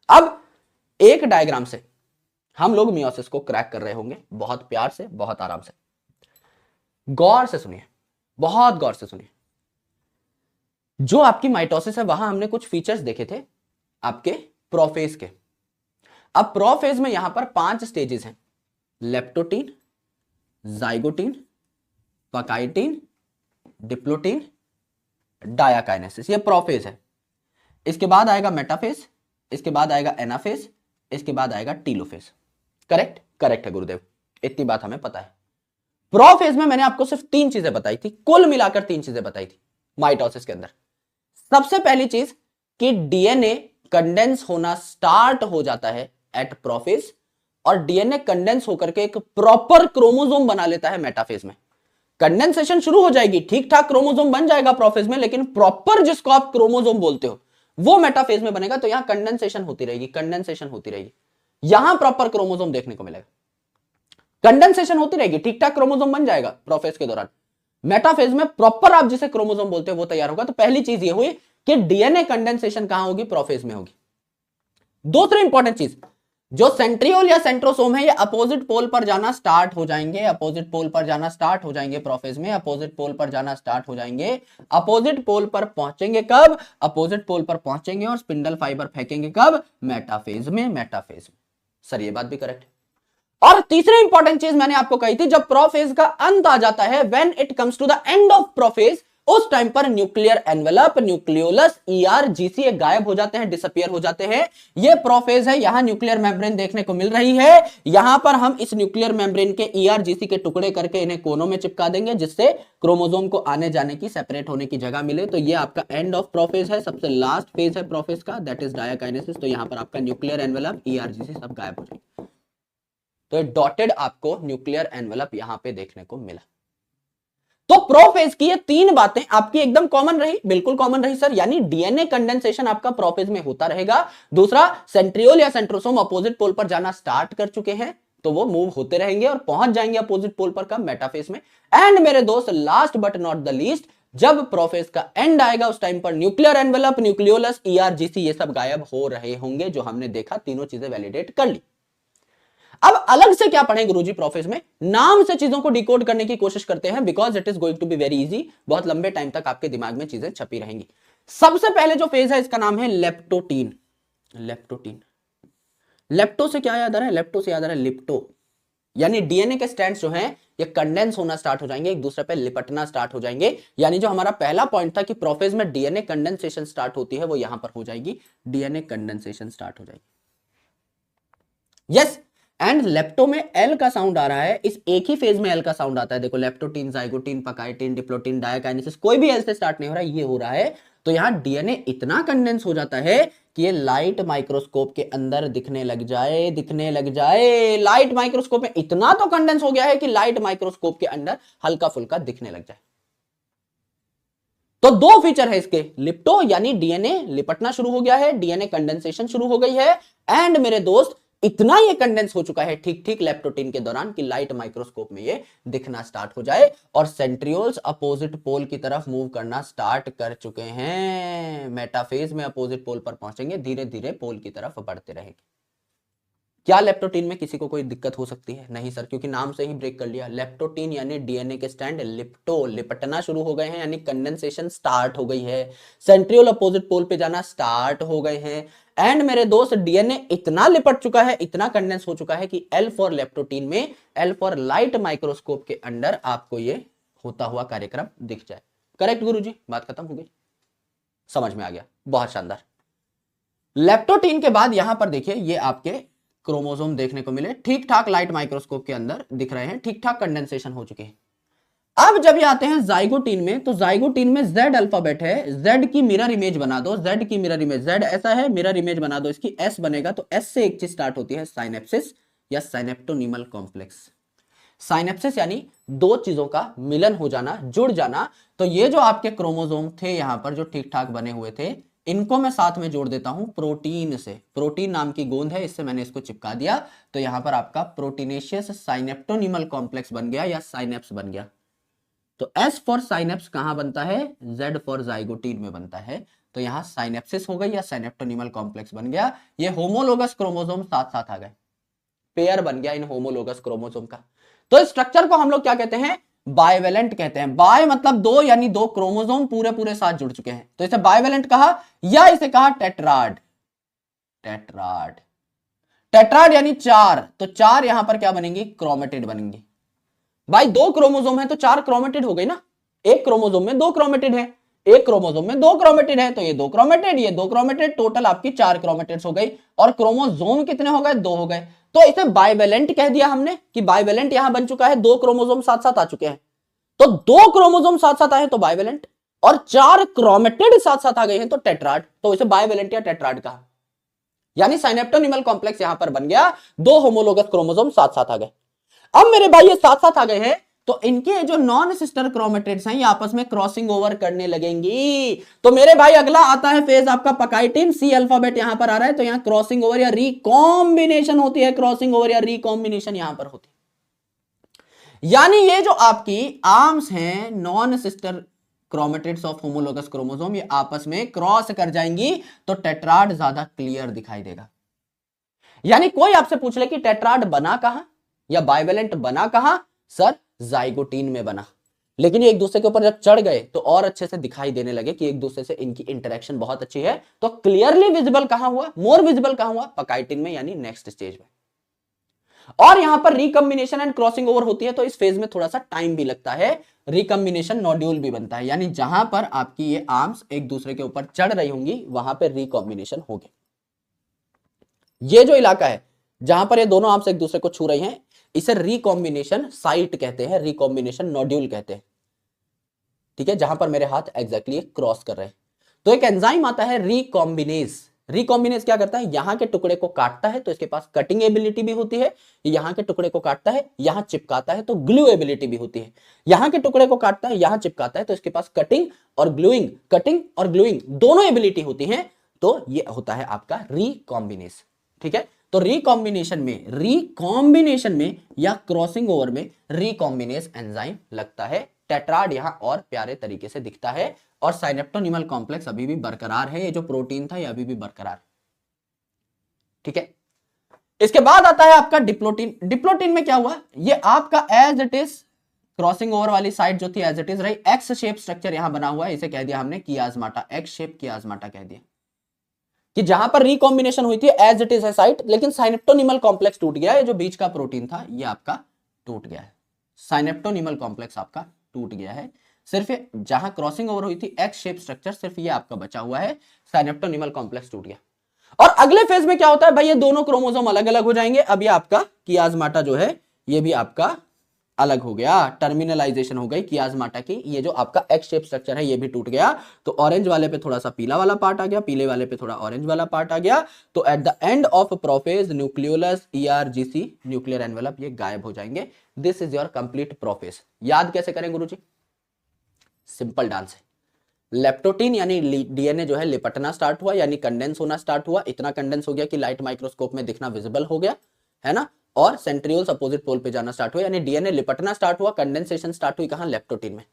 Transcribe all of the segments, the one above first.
अब एक डायग्राम से हम लोग मियोसिस को क्रैक कर रहे होंगे, बहुत प्यार से, बहुत आराम से। गौर से सुनिए, बहुत गौर से सुनिए। जो आपकी माइटोसिस है वहां हमने कुछ फीचर्स देखे थे आपके प्रोफेज के। अब प्रोफेज में यहां पर 5 स्टेजेस हैं, लेप्टोटीन, जाइगोटीन, पकाइटीन, डिप्लोटीन, डायाकाइनेसिस, ये प्रोफेज है। इसके बाद आएगा मेटाफेज, इसके बाद आएगा एनाफेज, इसके बाद आएगा टीलोफेज। करेक्ट? करेक्ट है गुरुदेव, इतनी बात हमें पता है। प्रोफेज में मैंने आपको सिर्फ 3 चीजें बताई थी, कुल मिलाकर 3 चीजें बताई थी माइटोसिस के अंदर। सबसे पहली चीज कि डीएनए कंडेंस होना स्टार्ट हो जाता है एट प्रोफेज, और डीएनए कंडेंस होकर के एक प्रॉपर क्रोमोसोम बना लेता है मेटाफेज में। कंडेंसेशन शुरू हो जाएगी, ठीक ठाक क्रोमोसोम बन जाएगा प्रोफेज में, लेकिन प्रॉपर जिसको आप क्रोमोसोम बोलते हो वो मेटाफेज में बनेगा। तो यहां कंडेंसेशन होती रहेगी, कंडेंसेशन होती रहेगी, यहां प्रॉपर क्रोमोसोम देखने को मिलेगा। कंडेंसेशन होती रहेगी, ठीक ठाक क्रोमोसोम बन जाएगा प्रोफेज के दौरान। मेटाफेज में प्रॉपर आप जिसे क्रोमोसोम बोलते हो वो तैयार होगा। तो पहली चीज ये हुई कि डीएनए कंडेंसेशन कहां होगी? प्रोफेज में होगी। दूसरी इंपॉर्टेंट चीज, जो सेंट्रियोल या सेंट्रोसोम है ये अपोजिट पोल पर जाना स्टार्ट हो जाएंगे, अपोजिट पोल पर जाना स्टार्ट हो जाएंगे प्रोफेज में, अपोजिट पोल पर जाना स्टार्ट हो जाएंगे। अपोजिट पोल पर पहुंचेंगे कब? अपोजिट पोल पर पहुंचेंगे और स्पिंडल फाइबर फेंकेंगे कब? मेटाफेज में, मेटाफेज में। सर ये बात भी करेक्ट है। और तीसरी इंपॉर्टेंट चीज मैंने आपको कही थी, जब प्रोफेज का अंत आ जाता है, when it comes to the end of prophase, उस टाइम पर न्यूक्लियर एनवेलप, न्यूक्लियोलस, ईआरजीसी गायब हो जाते हैं, डिसअपियर हो जाते हैं। ये प्रोफेज है, यहां न्यूक्लियर मेम्ब्रेन देखने को मिल रही है। यहां पर हम इस न्यूक्लियर मेम्ब्रेन के ईआरजीसी के टुकड़े करके इन्हें कोनों में चिपका देंगे, जिससे क्रोमोसोम को आने जाने की, सेपरेट होने की जगह मिले। तो ये आपका एंड ऑफ प्रोफेज है, सबसे लास्ट फेज है प्रोफेज का, दैट इज डायाकाइनेसिस। तो यहां पर आपका न्यूक्लियर एनवेलप, ईआरजीसी सब गायब हो जाएंगे। तो डॉटेड आपको न्यूक्लियर एनवेलप यहां पे देखने को मिला। तो प्रोफेज की ये 3 बातें आपकी एकदम कॉमन रही, बिल्कुल कॉमन रही सर। यानी डीएनए कंडेंसेशन आपका प्रोफेज में होता रहेगा। दूसरा, सेंट्रियोल या सेंट्रोसोम अपोजिट पोल पर जाना स्टार्ट कर चुके हैं, तो वो मूव होते रहेंगे और पहुंच जाएंगे अपोजिट पोल पर, कब? मेटाफेज में। एंड मेरे दोस्त, last but not the least, जब प्रोफेज का एंड आएगा उस टाइम पर न्यूक्लियर एनवेलप, न्यूक्लियोलस, ईआरजीसी ये सब गायब हो रहे होंगे। जो हमने देखा, तीनों चीजें वैलिडेट कर ली। अब अलग से क्या पढ़ें गुरुजी प्रोफेज में? नाम से चीजों को डिकोड करने की कोशिश करते हैं, because it is going to be very easy. बहुत लंबे टाइम तक आपके दिमाग में चीजें छपी रहेंगी। सबसे पहले जो फेज है इसका नाम है लेप्टोटीन। लेप्टोटीन, लेप्टो से क्या याद आ रहा है? लेप्टो से याद आ रहा है लिप्टो। यानी डीएनए के स्ट्रैंड्स जो हैं ये कंडेंस होना स्टार्ट हो जाएंगे, एक दूसरे पे लिपटना स्टार्ट हो जाएंगे। यानी जो हमारा पहला पॉइंट था कि प्रोफेज में डीएनए कंडेंसेशन स्टार्ट होती है, वो यहां पर हो जाएगी, डीएनए कंडेंसेशन स्टार्ट हो जाएगी। यस, एंड लेप्टो में एल का साउंड आ रहा है, इस एक ही फेज में एल का साउंड आता है। देखो, लेप्टोटीन, जाइगोटीन, पकाइटीन, डिप्लोटीन, डायाकाइनेसिस, कोई भी एल से स्टार्ट नहीं हो रहा है, ये हो रहा है। तो यहां डीएनए इतना कंडेंस हो जाता है कि ये लाइट माइक्रोस्कोप के अंदर दिखने लग जाए, दिखने लग जाए। लाइट माइक्रोस्कोप में इतना तो कंडेंस हो गया है कि लाइट माइक्रोस्कोप के अंदर हल्का फुल्का दिखने लग जाए। तो 2 फीचर है इसके, लिप्टो यानी डीएनए लिपटना शुरू हो गया है, डीएनए कंडेंसेशन शुरू हो गई है। एंड मेरे दोस्त, इतना ये कंडेंस हो चुका है ठीक ठीक लेप्टोटीन के दौरान कि लाइट माइक्रोस्कोप में ये दिखना स्टार्ट हो जाए, और सेंट्रियोल्स अपोजिट पोल की तरफ मूव करना स्टार्ट कर चुके हैं। मेटाफेज में अपोजिट पोल पर पहुंचेंगे, धीरे धीरे पोल की तरफ बढ़ते रहेंगे। क्या लेप्टोटीन में किसी को कोई दिक्कत हो सकती है? नहीं सर, क्योंकि नाम से ही ब्रेक कर लिया। लेप्टोटीन यानी डीएनए के स्टैंड लिप्टो, लिपटना शुरू हो गए हैं, यानी कंडेंसेशन स्टार्ट हो गई है। सेंट्रियोल अपोजिट पोल पे जाना स्टार्ट हो गए हैं। एंड मेरे दोस्त, डीएनए इतना लिपट चुका है, इतना कंडेंस हो चुका है कि एल फॉर लेप्टोटीन में, एल फॉर लाइट माइक्रोस्कोप के अंदर आपको ये होता हुआ कार्यक्रम दिख जाए। करेक्ट गुरुजी, बात खत्म हो गई, समझ में आ गया, बहुत शानदार। लेप्टोटीन के बाद यहां पर देखिए, ये आपके क्रोमोसोम देखने को मिले, ठीक ठाक लाइट माइक्रोस्कोप के अंदर दिख रहे हैं, ठीक ठाक कंडेंसेशन हो चुके हैं। अब जब ये आते हैं जाइगोटीन में, तो जाइगोटीन में जेड अल्फाबेट है, जेड की मिरर इमेज बना दो, जेड की मिरर इमेज, जेड ऐसा है, मिरर इमेज बना दो इसकी, एस बनेगा। तो एस से एक चीज स्टार्ट होती है, साइनेप्सिस या साइनेप्टोनीमल कॉम्प्लेक्स। साइनेप्सिस यानी 2 चीजों का मिलन हो जाना, जुड़ जाना। तो ये जो आपके क्रोमोसोम थे यहां पर जो ठीक ठाक बने हुए थे, इनको मैं साथ में जोड़ देता हूं प्रोटीन से। प्रोटीन नाम की गोंद है, इससे मैंने इसको चिपका दिया। तो यहां पर आपका प्रोटीनेशियस साइनेप्टोनीमल कॉम्प्लेक्स बन गया या साइनेप्स बन गया। तो एस फॉर साइनेप्स कहां बनता है? जेड फॉर जाइगोटीन में बनता है। तो यहां साइनेप्सिस हो गई या साइनेप्टोनिमल कॉम्प्लेक्स बन गया। ये होमोलोगस क्रोमोसोम साथ साथ आ गए, पेयर बन गया इन होमोलोगस क्रोमोसोम का। तो इस स्ट्रक्चर को हम लोग क्या कहते हैं, बाइवेलेंट कहते हैं। बाय मतलब दो, यानी दो क्रोमोसोम पूरे पूरे साथ जुड़ चुके हैं, तो इसे बाइवेलेंट कहा या इसे कहा टेट्राड। टेट्राड, टेट्राड यानी चार, तो चार यहां पर क्या बनेंगी, क्रोमेटिड बनेंगी। भाई दो क्रोमोसोम है तो चार क्रोमेटिड हो गई ना, एक क्रोमोसोम में दो क्रोमेटिड है, एक क्रोमोसोम में दो क्रोमेटिड है, तो ये दो क्रोमेटिड, ये दो क्रोमेटिड, टोटल आपकी चार क्रोमेटिड्स हो गई। और क्रोमोसोम कितने हो गए, दो हो गए। तो इसे बाइवेलेंट कह दिया हमने कि बाइवेलेंट यहां बन चुका है, दो क्रोमोसोम साथ साथ आ चुके हैं। तो दो क्रोमोसोम साथ साथ आए तो बाइवेलेंट, और चार क्रोमेटिड साथ साथ आ गए हैं तो टेट्राड, तो इसे बाइवेलेंट या टेट्राड कहा। यानी साइनेप्टोनिमल कॉम्प्लेक्स यहां पर बन गया, दो होमोलोगस क्रोमोसोम साथ साथ आ गए। अब मेरे भाई ये साथ साथ आ गए हैं, तो इनके जो नॉन सिस्टर क्रोमेटिड्स हैं ये आपस में क्रॉसिंग ओवर करने लगेंगी। तो मेरे भाई अगला आता है फेज आपका पकाइटिन, सी अल्फाबेट यहां पर आ रहा है, तो यहां क्रॉसिंग ओवर या रिकॉम्बिनेशन होती है, क्रॉसिंग ओवर या रिकॉम्बिनेशन यहां पर होती है। यानी ये जो आपकी आर्म्स हैं non sister chromatids of homologous chromosome, ये आपस में क्रॉस कर जाएंगी, तो टेट्राड ज्यादा क्लियर दिखाई देगा। यानी कोई आपसे पूछ ले कि टेट्राड बना कहां या बाइवेलेंट बना कहां, सर जाइगोटीन में बना। लेकिन ये एक दूसरे के ऊपर जब चढ़ गए तो और अच्छे से दिखाई देने लगे कि एक दूसरे से इनकी इंटरेक्शन बहुत अच्छी है। तो क्लियरली विजिबल कहां हुआ, मोर विजिबल कहां हुआ, पकाइटिन में, यानी नेक्स्ट स्टेज में। और यहां पर रिकॉम्बिनेशन एंड क्रॉसिंग ओवर होती है, तो इस फेज में थोड़ा सा टाइम भी लगता है, रिकॉम्बिनेशन नोड्यूल भी बनता है, यानी जहां पर आपकी ये आर्म्स एक दूसरे के ऊपर चढ़ रही होंगी वहां पर रिकॉम्बिनेशन होगी। ये जो इलाका है जहां पर ये दोनों आर्म्स एक दूसरे को छू रही हैं, इसे रिकॉम्बिनेशन साइट कहते हैं, रिकॉम्बिनेशन नोड्यूल कहते हैं। ठीक है, जहां पर मेरे हाथ एग्जैक्टली क्रॉस कर रहे हैं। तो एक एंजाइम आता है रिकॉम्बिनेज। रिकॉम्बिनेज क्या करता है, यहां के टुकड़े को काटता है तो इसके पास कटिंग एबिलिटी भी होती है, यहां के टुकड़े को काटता है, यहां चिपकाता है तो ग्लू एबिलिटी भी होती है। यहां के टुकड़े को काटता है, यहां चिपकाता है, तो इसके पास कटिंग और ग्लूइंग, कटिंग और ग्लूइंग दोनों एबिलिटी होती है। तो ये होता है आपका रिकॉम्बिनेज। ठीक है, तो रिकॉम्बिनेशन में या क्रॉसिंग ओवर में रिकॉम्बिनेज एंजाइम लगता है। टेट्राड यहां और प्यारे तरीके से दिखता है, और साइनेप्टोनिमल कॉम्प्लेक्स अभी भी बरकरार है, ये जो प्रोटीन था ये अभी भी बरकरार है। ठीक है, इसके बाद आता है आपका डिप्लोटीन। डिप्लोटीन में क्या हुआ, ये आपका as it is crossing over वाली साइड जो थी एज इट इज रही, एक्स शेप स्ट्रक्चर यहां बना हुआ है, इसे कह दिया हमने कियाज्माटा, एक्स शेप कियाज्माटा कह दिया, कि जहां पर रिकॉम्बिनेशन हुई थी एज इट इज है साइट, लेकिन साइनेप्टोनिमल कॉम्प्लेक्स टूट गया है, जो बीच का प्रोटीन था ये आपका टूट गया है, साइनेप्टोनिमल कॉम्प्लेक्स आपका टूट गया है। सिर्फ जहां क्रॉसिंग ओवर हुई थी एक्स शेप स्ट्रक्चर, सिर्फ ये आपका बचा हुआ है, साइनेप्टोनिमल कॉम्प्लेक्स टूट गया। और अगले फेज में क्या होता है भाई, ये दोनों क्रोमोसोम अलग अलग हो जाएंगे। अब ये आपका कियाज्माटा जो है ये भी आपका अलग हो गया, टर्मिनलाइजेशन हो गई कियाज्माटा की। ये जो आपका एक्स शेप स्ट्रक्चर है ये भी टूट गया, तो ऑरेंज वाले पे थोड़ा सा पीला वाला पार्ट आ गया, पीले वाले पे थोड़ा ऑरेंज वाला पार्ट आ गया। तो at the end of prophase nucleolus ERGC nuclear envelope ये गायब हो जाएंगे। This is your complete prophase. याद कैसे करें गुरुजी, सिंपल डांस है। लेप्टोटीन यानी डीएनए जो है लिपटना स्टार्ट हुआ, यानी कंडेंस होना स्टार्ट हुआ, इतना कंडेंस हो गया कि लाइट माइक्रोस्कोप में दिखना विजिबल हो गया, है ना। और सेंट्रियोल्स अपोजिट पोल पे जाना स्टार्ट हुआ, यानी डीएनए लिपटना स्टार्ट हुआ, कंडेंसेशन स्टार्ट हुई कहां, लेप्टोटीन में।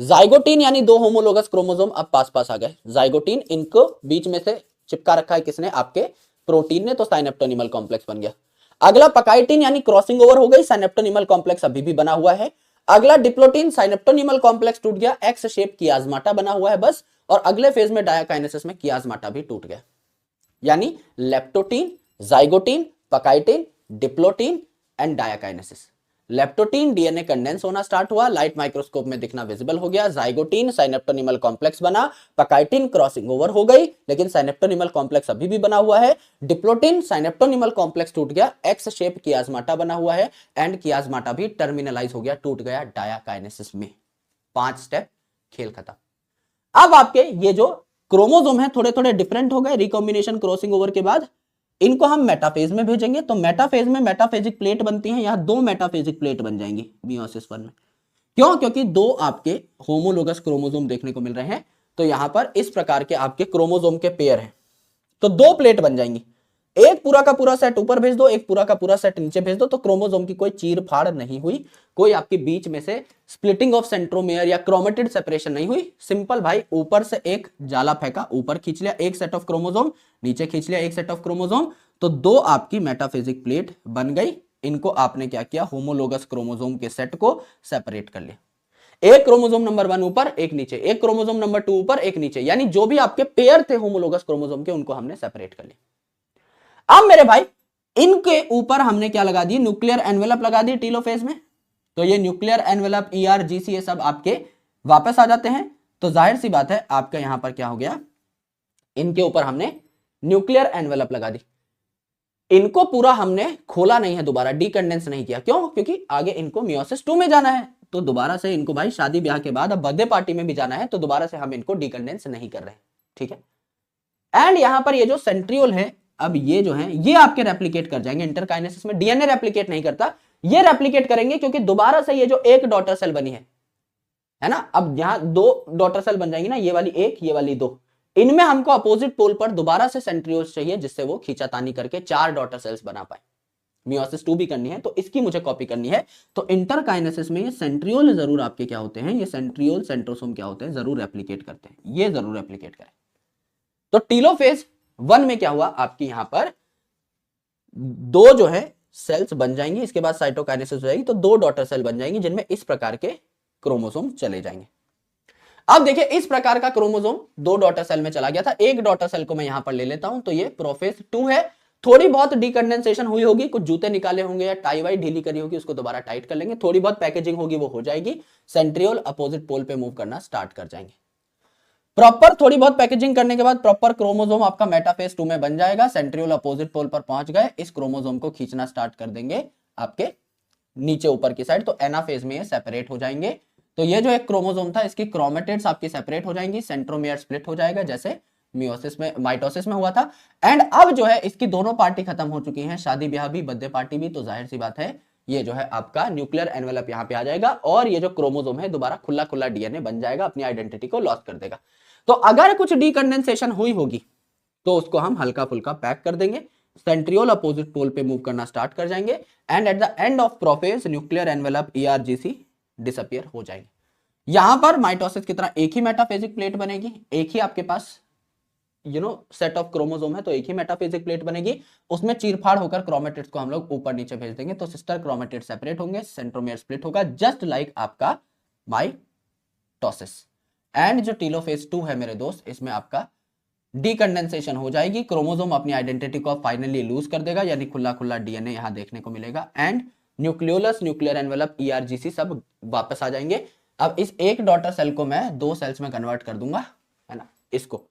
जाइगोटीन यानी दो होमोलोगस क्रोमोसोम अब पास पास आ गए, जाइगोटीन इनको बीच में से चिपका रखा है किसने, आपके प्रोटीन ने, तो साइनेप्टोनिमल कॉम्प्लेक्स बन गया। अगला पकाइटिन यानी क्रॉसिंग ओवर हो गई, साइनेप्टोनिमल कॉम्प्लेक्स अभी भी बना हुआ है। अगला डिप्लोटीन, साइनेप्टोनिमल कॉम्प्लेक्स टूट गया, एक्स शेप कियाज्माटा बना हुआ है बस। और अगले फेज में डायाकाइनेसिस में कियाज्माटा भी टूट गया, यानी leptotene, zygotene, pachytene, diplotene and diakinesis. Leptotene DNA condense होना स्टार्ट हुआ, लाइट माइक्रोस्कोप में दिखना विजिबल हो गया, जाइगोटीन साइनेप्टोनिमल कॉम्प्लेक्स बना, पकाइटिन क्रॉसिंग ओवर हो गई लेकिन साइनेप्टोनिमल कॉम्प्लेक्स अभी भी बना हुआ है, डिप्लोटीन साइनेप्टोनिमल कॉम्प्लेक्स टूट गया, एक्स शेप कियाज्माटा बना हुआ है, एंड कियाज्माटा भी टर्मिनलाइज हो गया, टूट गया डायाकाइनेसिस में। 5 स्टेप, खेल खत्म। अब आपके ये जो क्रोमोसोम है थोड़े थोड़े डिफरेंट हो गए रिकॉम्बिनेशन क्रॉसिंग ओवर के बाद, इनको हम मेटाफेज में भेजेंगे। तो मेटाफेज में मेटाफेजिक प्लेट बनती है, यहां 2 मेटाफेजिक प्लेट बन जाएंगी मियोसिस 1 में। क्यों, क्योंकि 2 आपके होमोलोगस क्रोमोसोम देखने को मिल रहे हैं, तो यहां पर इस प्रकार के आपके क्रोमोसोम के पेयर हैं, तो 2 प्लेट बन जाएंगी। एक पूरा का पूरा सेट ऊपर भेज दो, एक पूरा का पूरा सेट नीचे भेज दो, तो क्रोमोसोम की कोई चीर फाड़ नहीं हुई, कोई आपके बीच में से स्प्लिटिंग ऑफ सेंट्रोमियर या क्रोमेटिड सेपरेशन नहीं हुई। सिंपल भाई, ऊपर से एक जाला फेंका, ऊपर खींच लिया एक सेट ऑफ क्रोमोसोम, नीचे खींच लिया एक सेट ऑफ क्रोमोसोम, तो दो आपकी मेटाफेजिक प्लेट बन गई। इनको आपने क्या किया, होमोलोगस क्रोमोसोम के सेट को सेपरेट कर लिया। एक क्रोमोसोम नंबर 1 ऊपर एक नीचे, एक क्रोमोसोम नंबर 2 ऊपर एक नीचे, यानी जो भी आपके पेयर थे होमोलोगस क्रोमोसोम के उनको हमने सेपरेट कर लिया। अब मेरे भाई इनके ऊपर हमने क्या लगा दी, न्यूक्लियर एनवेलप लगा दी टीलोफेज में, तो ये न्यूक्लियर एनवेलप ERGC ये सब आपके वापस आ जाते हैं। तो जाहिर सी बात है आपका यहां पर क्या हो गया, इनके ऊपर हमने न्यूक्लियर एनवेलप लगा दी। इनको पूरा हमने खोला नहीं है, दोबारा डीकंडेंस नहीं किया। क्यों? क्योंकि आगे इनको मियोसिस 2 में जाना है, तो दोबारा से इनको भाई शादी ब्याह के बाद अब बर्थडे पार्टी में भी जाना है, तो दोबारा से हम इनको डीकंडेंस नहीं कर रहे हैं, ठीक है। एंड यहां पर ये जो सेंट्रियोल है, अब ये जो है ये आपके रेप्लिकेट कर जाएंगे इंटरकाइनेसिस में। डीएनए रेप्लिकेट नहीं करता, ये रेप्लिकेट करेंगे, क्योंकि दोबारा से ये जो एक डॉटर सेल बनी है ना, अब यहां दो डॉटर सेल बन जाएंगी ना, ये वाली एक, ये वाली दो, इनमें हमको अपोजिट पोल पर दोबारा से सेंट्रियोल्स चाहिए, जिससे वो खींचातानी करके 4 डॉटर सेल्स बना पाए। मियोसिस 2 भी करनी है, तो इसकी मुझे कॉपी करनी है। तो इंटरकाइनेसिस में ये सेंट्रियोल जरूर आपके क्या होते हैं, ये सेंट्रियोल सेंट्रोसोम क्या होते हैं, जरूर रेप्लिकेट करते हैं, ये जरूर रेप्लिकेट करें। तो टीलोफेज 1 में क्या हुआ, आपकी यहां पर दो जो है सेल्स बन जाएंगी, इसके बाद साइटोकाइनेसिस हो जाएगी, तो 2 डॉटर सेल बन जाएंगी जिनमें इस प्रकार के क्रोमोसोम चले जाएंगे। अब देखिए इस प्रकार का क्रोमोसोम 2 डॉटर सेल में चला गया था, एक डॉटर सेल को मैं यहां पर ले लेता हूं, तो ये प्रोफेज 2 है। थोड़ी बहुत डीकंडेंसेशन हुई होगी, कुछ जूते निकाले होंगे या टाई वाई ढीली करी होगी, उसको दोबारा टाइट कर लेंगे, थोड़ी बहुत पैकेजिंग होगी वो हो जाएगी, सेंट्रियोल अपोजिट पोल पे मूव करना स्टार्ट कर जाएंगे। प्रॉपर थोड़ी बहुत पैकेजिंग करने के बाद प्रॉपर क्रोमोसोम आपका मेटाफेज 2 में बन जाएगा, सेंट्रियोल अपोजिट पोल पर पहुंच गए, इस क्रोमोसोम को खींचना स्टार्ट कर देंगे आपके नीचे ऊपर की साइड, तो एनाफेज में ये सेपरेट हो जाएंगे। तो ये जो एक क्रोमोसोम था, इसकी क्रोमेटिड्स आपकी सेपरेट हो जाएंगी, सेंट्रोमियर स्प्लिट हो जाएगा, जैसे मियोसिस में माइटोसिस में हुआ था। एंड अब जो है इसकी दोनों पार्टी खत्म हो चुकी हैं, शादी ब्याह भी बर्थडे पार्टी भी, तो जाहिर सी बात है ये जो है आपका न्यूक्लियर एनवेलप यहाँ पे आ जाएगा, और ये जो क्रोमोसोम है दोबारा खुला खुला डीएनए बन जाएगा, अपनी आइडेंटिटी को लॉस कर देगा। तो अगर कुछ डीकंडेंसेशन हुई होगी तो उसको हम हल्का फुल्का पैक कर देंगे, सेंट्रियोल अपोजिट पोल पे मूव करना स्टार्ट कर जाएंगे, and at the end of prophase nuclear envelope ERGC disappear हो जाएंगे। यहां पर माइटोसिस की तरह एक ही मेटाफेजिक प्लेट बनेगी, एक ही आपके पास सेट ऑफ क्रोमोसोम है, तो एक ही मेटाफेजिक प्लेट बनेगी, उसमें चीरफाड़ होकर क्रोमेटिड्स को हम लोग ऊपर नीचे भेज देंगे, तो सिस्टर क्रोमेटिड सेपरेट होंगे, सेंट्रोमियर स्प्लिट होगा, जस्ट लाइक आपका माइटोसिस। एंड जो टीलोफेज 2 है मेरे दोस्त, इसमें आपका डीकंडेंसेशन हो जाएगी, क्रोमोसोम अपनी आइडेंटिटी को फाइनली लूज कर देगा, यानी खुला खुला डीएनए यहां देखने को मिलेगा, and nucleolus nuclear envelope ERGC सब वापस आ जाएंगे। अब इस एक डॉटर सेल को मैं 2 सेल्स में कन्वर्ट कर दूंगा, है ना, इसको